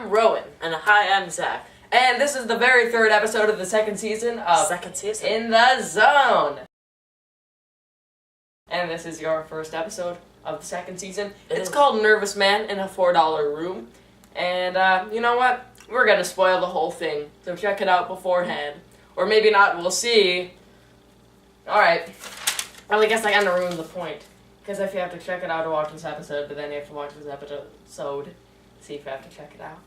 I'm Rowan. And hi, I'm Zach. And this is the very third episode of the second season of In the Zone. And this is your first episode of the second season. It's called Nervous Man in a $4 Room. And you know what? We're gonna spoil the whole thing, so check it out beforehand. Or maybe not, we'll see. Alright. Well, I guess I kinda ruined the point. Because if you have to check it out to watch this episode, but then you have to watch this episode, see if you have to check it out.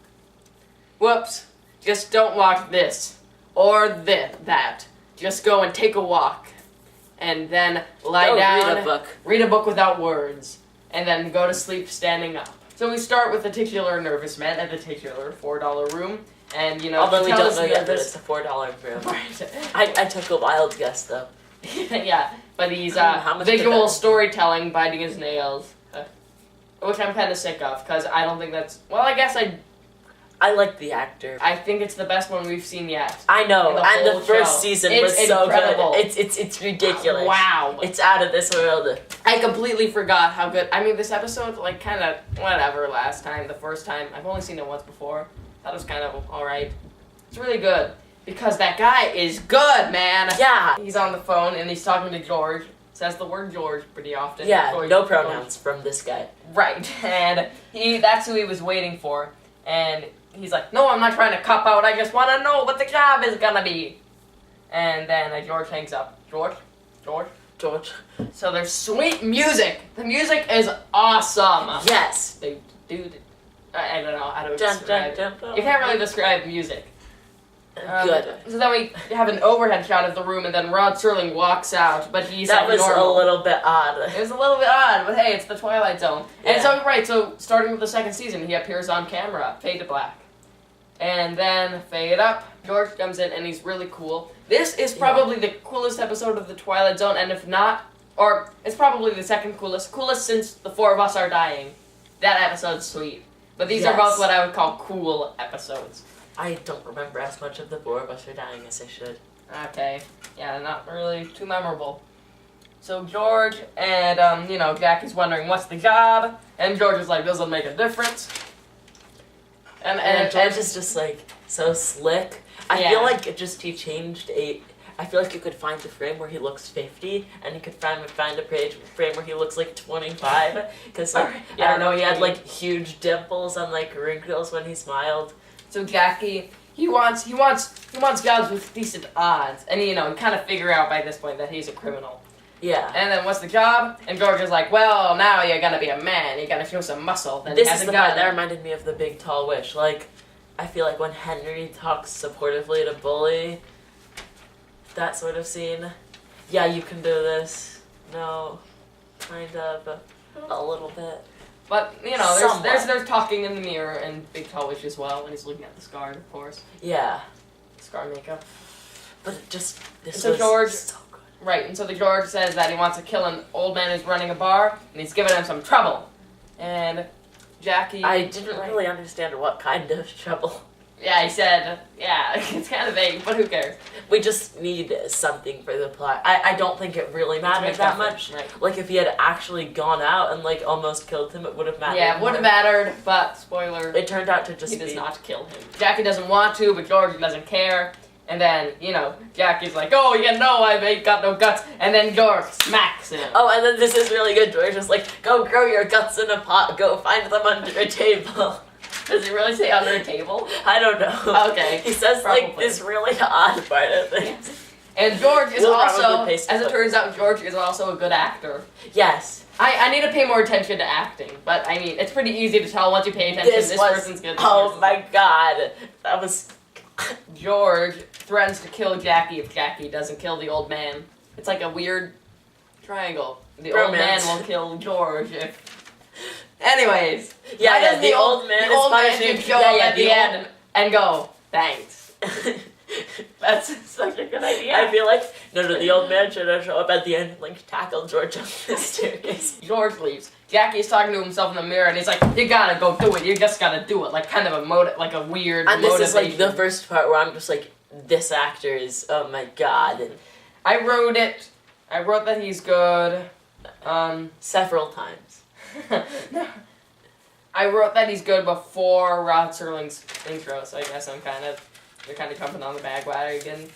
Whoops. Just don't watch this. Or that. Just go and take a walk. And then lie down. Read a book. Read a book without words. And then go to sleep standing up. So we start with the titular nervous man at the titular $4 room. And, you know, although we don't know yet that it's a $4 room. Right. I took a wild guess, though. Yeah, but he's how much visual storytelling, biting his nails. Which I'm kind of sick of, because I don't think that's... Well, I guess I like the actor. I think it's the best one we've seen yet. I know, and the first season was so incredible. good. It's ridiculous. Wow. It's out of this world. I completely forgot how good... I mean, this episode, like, kind of whatever last time, the first time. I've only seen it once before. Thought it was kind of alright. It's really good. Because that guy is good, man! Yeah! He's on the phone, and he's talking to George. Says the word George pretty often. Yeah, no pronouns from this guy. Right, and that's who he was waiting for. And he's like, no, I'm not trying to cop out, I just want to know what the job is gonna be. And then George hangs up. George. So there's sweet music. The music is awesome. Yes. Dude, I don't know how to describe. You can't really describe music. Good. So then we have an overhead shot of the room, and then Rod Serling walks out, but he's that was normal. a little bit odd. It was a little bit odd, but hey, it's the Twilight Zone. Yeah. And so starting with the second season, he appears on camera, fade to black. And then fade up, George comes in, and he's really cool. This is probably the coolest episode of the Twilight Zone, and if not, or it's probably the second coolest since The Four of Us Are Dying. That episode's sweet. But these are both what I would call cool episodes. I don't remember as much of The Four of Us Are Dying as I should. Okay. Yeah, not really too memorable. So George and, Jackie's wondering what's the job, and George is like, doesn't make a difference. And George is just, like, so slick. I feel like he changed I feel like you could find a frame where he looks 50, and you could find a frame where he looks like 25, because, like, I don't know, he had, like, huge dimples and, like, wrinkles when he smiled. So Jackie, he wants jobs with decent odds, and you kind of figure out by this point that he's a criminal. Yeah. And then what's the job? And George is like, well, now you're gonna be a man. You're gonna show some muscle. Then this is the part that reminded me of The Big Tall Wish. Like, I feel like when Henry talks supportively to Bully, that sort of scene. Yeah, you can do this. No, kind of, a little bit. But, there's talking in the mirror and Big Tall Wish as well, and he's looking at the scar, of course. Yeah. Scar makeup. But it just, this so was George, so good. Right, and so the George says that he wants to kill an old man who's running a bar, and he's giving him some trouble. And Jackie... I didn't really understand what kind of trouble. Yeah, he said, it's kind of vague, but who cares? We just need something for the plot. I don't think it really mattered that much. Right. Like, if he had actually gone out and, like, almost killed him, it would have mattered. Yeah, it would have mattered, but, spoiler... It turned out to just he does not kill him. Jackie doesn't want to, but George doesn't care. And then, Jackie's like, oh, I ain't got no guts. And then George smacks him. Oh, and then this is really good. George is like, go grow your guts in a pot. Go find them under a table. Does he really say under a table? I don't know. Okay. He says, like, this really odd part of things. And George is as it turns out, George is also a good actor. Yes. I need to pay more attention to acting, but, I mean, it's pretty easy to tell once you pay attention, this person's good. Oh my god. That was... George threatens to kill Jackie if Jackie doesn't kill the old man. It's like a weird triangle. The old man will kill George if... Anyways. Yeah, the old man is punishing... can show up at the end and go, thanks. That's such a good idea. I feel like, the old man should have shown up at the end and, like, tackled George up the staircase. George leaves. Jackie's talking to himself in the mirror, and he's like, you gotta go do it, you just gotta do it. Like, kind of a weird and motivation. This is, like, the first part where I'm just like, this actor is, oh my god. I wrote that he's good, several times. No. I wrote that he's good before Rod Serling's intro, so I guess they're kind of jumping on the bandwagon.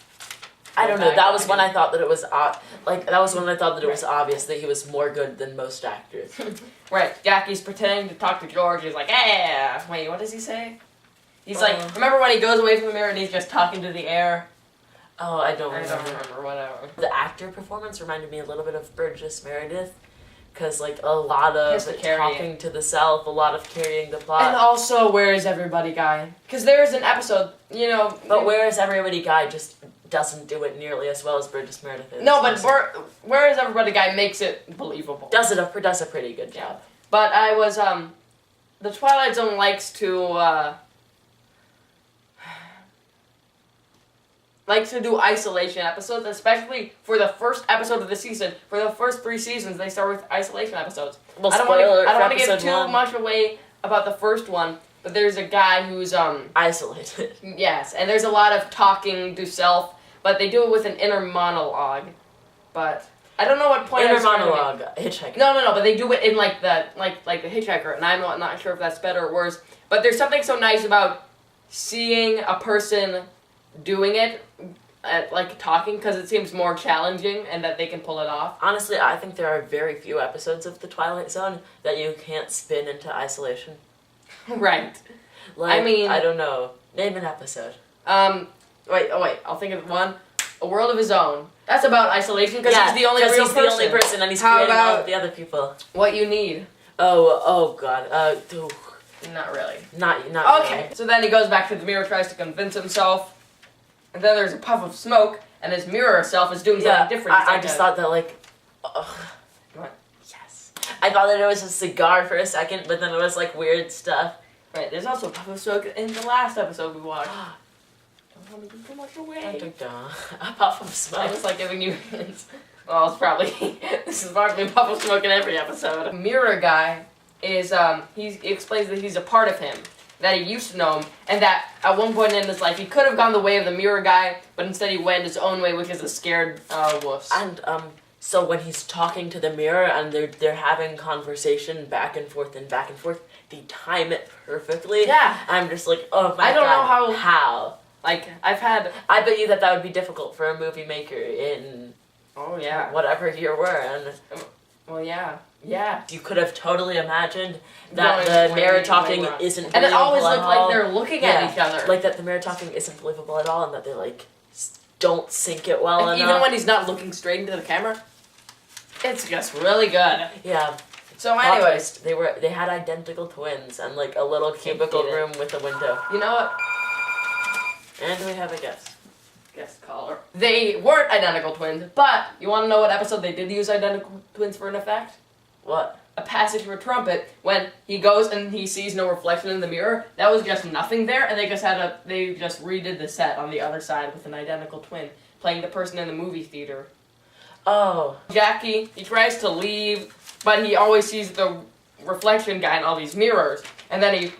I don't know. That was when I thought that it was it was obvious that he was more good than most actors. Right. Jackie's pretending to talk to George. He's like, "Hey, wait, what does he say?" He's like, remember when he goes away from the mirror and he's just talking to the air? Oh, I don't remember. Whatever. The actor performance reminded me a little bit of Burgess Meredith. Because, like, a lot of talking to the self, a lot of carrying the plot. And also, Where Is Everybody Guy? Because there's an episode, you know... But Where Is Everybody Guy just doesn't do it nearly as well as Burgess Meredith is. No, but Where Is Everybody Guy makes it believable. Does a pretty good job. Yeah. But I was, the Twilight Zone likes to do isolation episodes, especially for the first episode of the season. For the first 3 seasons, they start with isolation episodes. Well, I don't want to give too much away about the first one, but there's a guy who's isolated. Yes, and there's a lot of talking to self, but they do it with an inner monologue. But I don't know what point inner monologue, hitchhiker. No, but they do it in like the hitchhiker, and I'm not sure if that's better or worse. But there's something so nice about seeing a person doing it, like talking, because it seems more challenging and that they can pull it off. Honestly, I think there are very few episodes of The Twilight Zone that you can't spin into isolation. Right. Like, I mean... I don't know. Name an episode. Wait, I'll think of one. A World of His Own. That's about isolation, because he's the only real person. the only person, and he's creating all of the other people. What You Need? Oh God. Not really. Not okay, really. So then he goes back to the mirror, tries to convince himself. And then there's a puff of smoke, and his mirror self is doing something different. I just thought that, like... What? Yes. I thought that it was a cigar for a second, but then it was, like, weird stuff. Right, there's also a puff of smoke in the last episode we watched. Don't want to give too much away. A puff of smoke. I just like giving you hints. Well, it's probably... this is probably a puff of smoke in every episode. Mirror guy is, he explains that he's a part of him. That he used to know him, and that at one point in his life he could have gone the way of the mirror guy, but instead he went his own way, which is a scared wuss. And so when he's talking to the mirror and they're having conversation back and forth, they time it perfectly. Yeah. I'm just like, oh my God. I don't know how. Like I bet you that would be difficult for a movie maker in. Oh yeah. Whatever year we're in. Well yeah. Yeah. You could have totally imagined that the mirror talking isn't believable. And it always looked like they're looking at each other. Like that the mirror talking isn't believable at all, and that they like don't sync it well enough. Even when he's not looking straight into the camera, it's just really good. Yeah. So anyways, they had identical twins and like a little cubicle room with a window. You know what? And we have a guest. Guest caller. They weren't identical twins, but you want to know what episode they did use identical twins for an effect? What? A passage for trumpet, when he goes and he sees no reflection in the mirror, that was just nothing there, and they just redid the set on the other side with an identical twin, playing the person in the movie theater. Oh. Jackie, he tries to leave, but he always sees the reflection guy in all these mirrors, and then he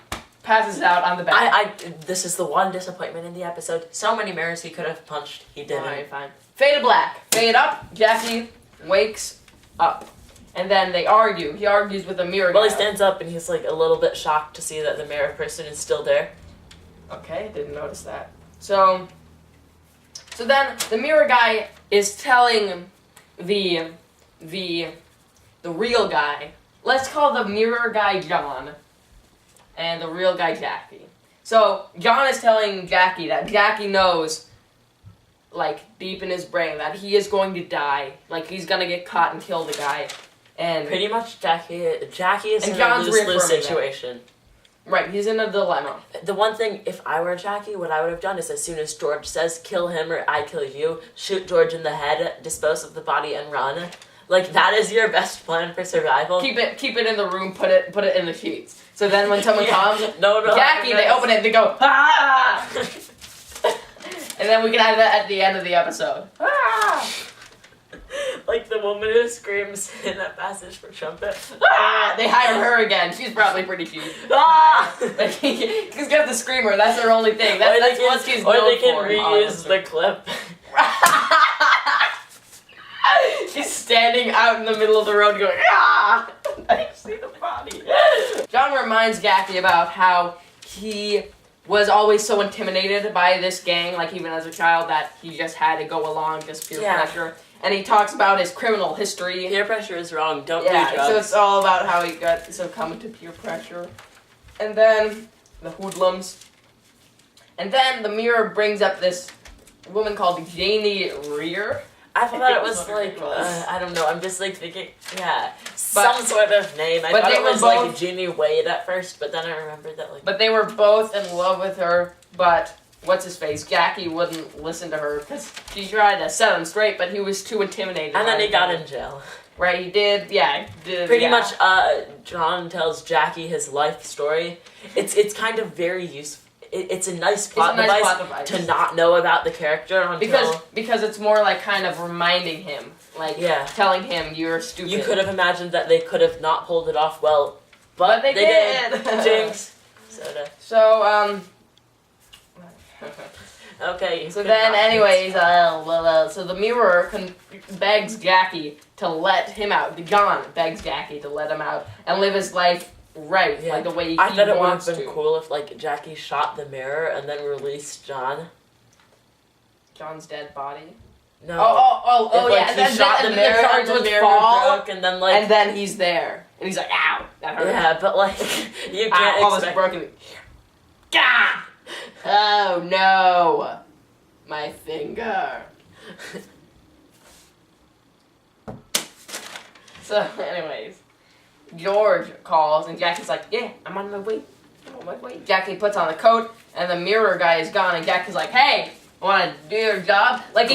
passes out on the back. This is the one disappointment in the episode. So many mirrors he could have punched, he didn't. Alright, fine. Fade to black. Fade up, Jackie wakes up. And then they argue. He argues with the mirror guy. Well, he stands up and he's like a little bit shocked to see that the mirror person is still there. Okay, didn't notice that. So then the mirror guy is telling the real guy. Let's call the mirror guy John, and the real guy Jackie. So John is telling Jackie that Jackie knows, like deep in his brain, that he is going to die. Like he's gonna get caught and kill the guy. And pretty much Jackie is in John's a lose-lose situation. Right, he's in a dilemma. The one thing, if I were Jackie, what I would have done is as soon as George says, kill him or I kill you, shoot George in the head, dispose of the body, and run. Like, that is your best plan for survival. Keep it in the room, put it in the sheets. So then when someone comes, no, Jackie, they open it and they go, ah! And then we can have that at the end of the episode. Ah! Like the woman who screams in that passage for trumpet. Ah! They hired her again. She's probably pretty cute. Ah! She's got the screamer. That's her only thing. That's what she's known for. Or they can reuse the clip. She's standing out in the middle of the road going, ah! I see the body. John reminds Jackie about how he was always so intimidated by this gang, like even as a child, that he just had to go along, just peer pressure. And he talks about his criminal history. Peer pressure is wrong. Don't do drugs. So it's all about how he got succumbed to peer pressure. And then the hoodlums. And then the mirror brings up this woman called Janie Rear. I thought it was like, I don't know, I'm just like thinking, some sort of name. I thought it was like Jeannie Wade at first, but then I remembered that like... But they were both in love with her, but what's-his-face, Jackie wouldn't listen to her, because she tried to set him straight, but he was too intimidated. And then he got in jail. Right, he did, Pretty much, John tells Jackie his life story. It's kind of very useful. It's a nice plot device to not know about the character until... Because it's more like kind of reminding him, like telling him you're stupid. You could have imagined that they could have not pulled it off well, but they did. Jinx. So, okay. So then, anyways, so the mirror begs Jackie to let him out. John begs Jackie to let him out and live his life right, like the way he wants to. I thought it would have been cool if, like, Jackie shot the mirror and then released John. John's dead body? No. Yeah. And then shot the mirror and the mirror broke and then, like... And then he's there. And he's like, ow! That hurt. Yeah, but, like, you can't all this broken... Gah! Oh, no! My finger. So, anyways... George calls, and Jackie's like, yeah, I'm on my way. Jackie puts on the coat, and the mirror guy is gone, and Jackie's like, hey, want to do your job? Like, he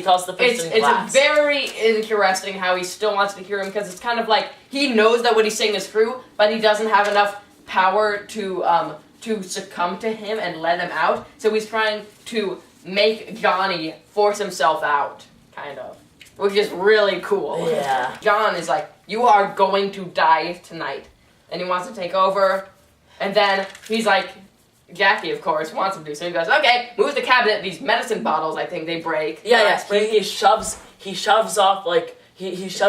calls the person Glass. It's very interesting how he still wants to hear him, because it's kind of like, he knows that what he's saying is true, but he doesn't have enough power to succumb to him and let him out, so he's trying to make Johnny force himself out, kind of. Which is really cool. Yeah. John is like, you are going to die tonight. And he wants to take over. And then he's like, Jackie, of course, wants him to. So he goes, okay, move the cabinet. These medicine bottles, I think, they break. Yeah. He shoves off, like, he clears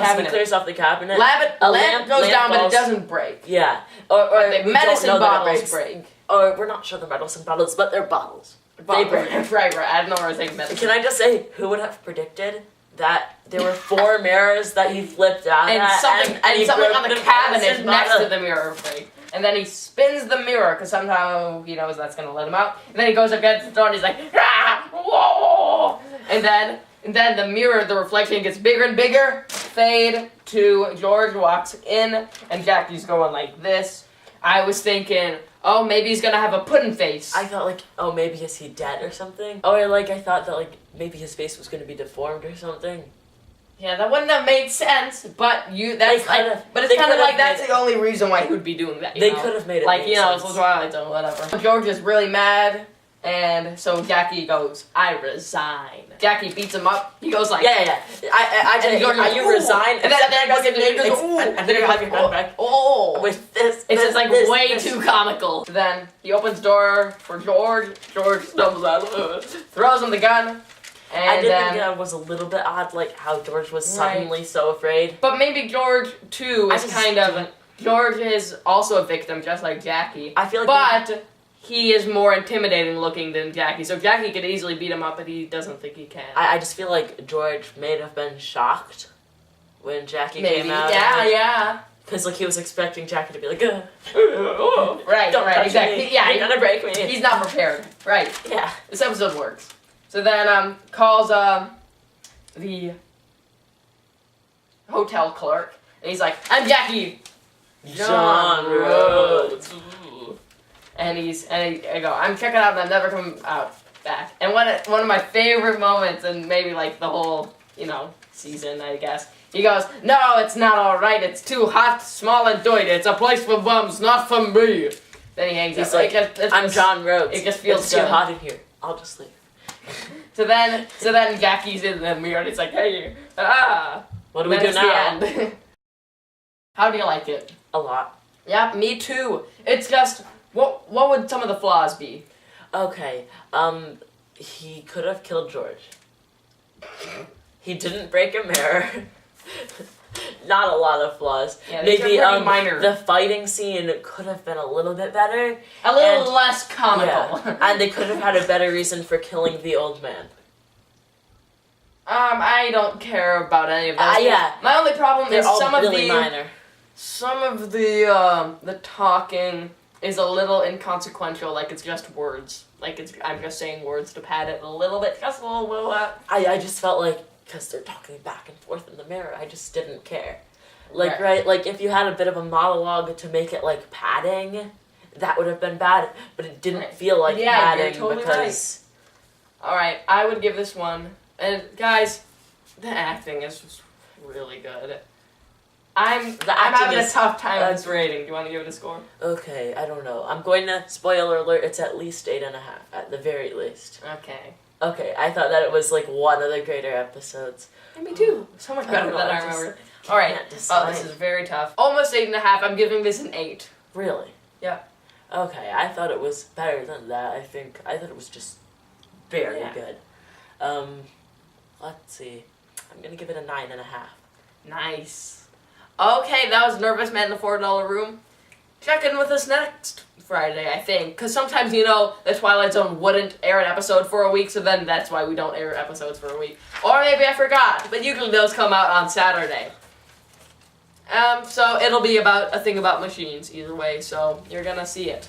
off the cabinet. Lamp goes down, but it doesn't break. Yeah. Or the medicine bottles break. Or we're not sure the medicine bottles, but they're bottles. They break. Right. I don't know where to take medicine. Can I just say, who would have predicted that there were 4 mirrors that he flipped out and something on the cabinet next to the mirror break. And then he spins the mirror, because somehow he knows that's going to let him out. And then he goes against the door and he's like, ah! Whoa! And then the mirror, the reflection gets bigger and bigger. Fade to George walks in, and Jackie's going like this. I was thinking, oh, maybe he's going to have a pudding face. I thought, like, oh, maybe is he dead or something? Or, like, I thought that, like, maybe his face was going to be deformed or something. Yeah, that wouldn't have made sense, but but it's kind of like that's the only reason why he would be doing that. They could have made it like, it's Twilight Zone, whatever. George is really mad, and so Jackie goes, I resign. Jackie beats him up. He goes like, yeah. Are you resign? And then he goes, oh, with this. It's just like way too comical. Then he opens the door for George. George stumbles out, throws him the gun. And I did think that was a little bit odd, like how George was suddenly so afraid. But maybe George, too, is George is also a victim, just like Jackie. I feel like he is more intimidating looking than Jackie, so Jackie could easily beat him up, but he doesn't think he can. I just feel like George may have been shocked when Jackie came out. Yeah. Because, like, he was expecting Jackie to be like, Right, exactly. Yeah, you're gonna break me. He's not prepared. Right. Yeah. This episode works. So then, calls, the hotel clerk, and he's like, I'm Jackie! John Rhodes. And I go, I'm checking out and I'm never coming back. And one of my favorite moments, and maybe, like, the whole, season, I guess, he goes, no, it's not alright, it's too hot, small and dirty, it's a place for bums, not for me. Then he hangs up. He's like, I'm John Rhodes. It just feels it's too hot in here. I'll just leave. So then Jackie's in the mirror and it's like, hey, what do we do now? The end. How do you like it? A lot. Yeah, me too. It's just, what would some of the flaws be? Okay, he could have killed George. He didn't break a mirror. Not a lot of flaws. Yeah, maybe minor. The fighting scene could have been a little bit better. A little less comical. Yeah. And they could have had a better reason for killing the old man. I don't care about any of those. Yeah. My only problem is some of the talking is a little inconsequential. Like it's just words. I'm just saying words to pad it a little bit. Just a little bit. I just felt like because they're talking back and forth in the mirror, I just didn't care. Right? Like if you had a bit of a monologue to make it like padding, that would have been bad. But it didn't feel like padding you're totally because. Right. All right, I would give this one. And guys, the acting is just really good. I'm having a tough time with this rating. Do you want to give it a score? Okay, I don't know. I'm going to, spoiler alert, it's at least 8.5, at the very least. Okay. Okay, I thought that it was like one of the greater episodes. And me too. So much better than I remember. Alright, this is very tough. Almost 8.5, I'm giving this an 8. Really? Yeah. Okay, I thought it was better than that, I thought it was just very good. Let's see. I'm gonna give it a 9.5. Nice. Okay, that was Nervous Man in the $4 Room. Check in with us next Friday, I think. Because sometimes, the Twilight Zone wouldn't air an episode for a week, so then that's why we don't air episodes for a week. Or maybe I forgot, but usually those come out on Saturday. So it'll be about a thing about machines, either way, so you're gonna see it.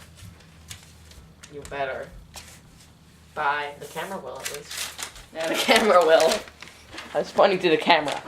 You better. Bye. The camera will, at least. Yeah, the camera will. I was pointing to the camera.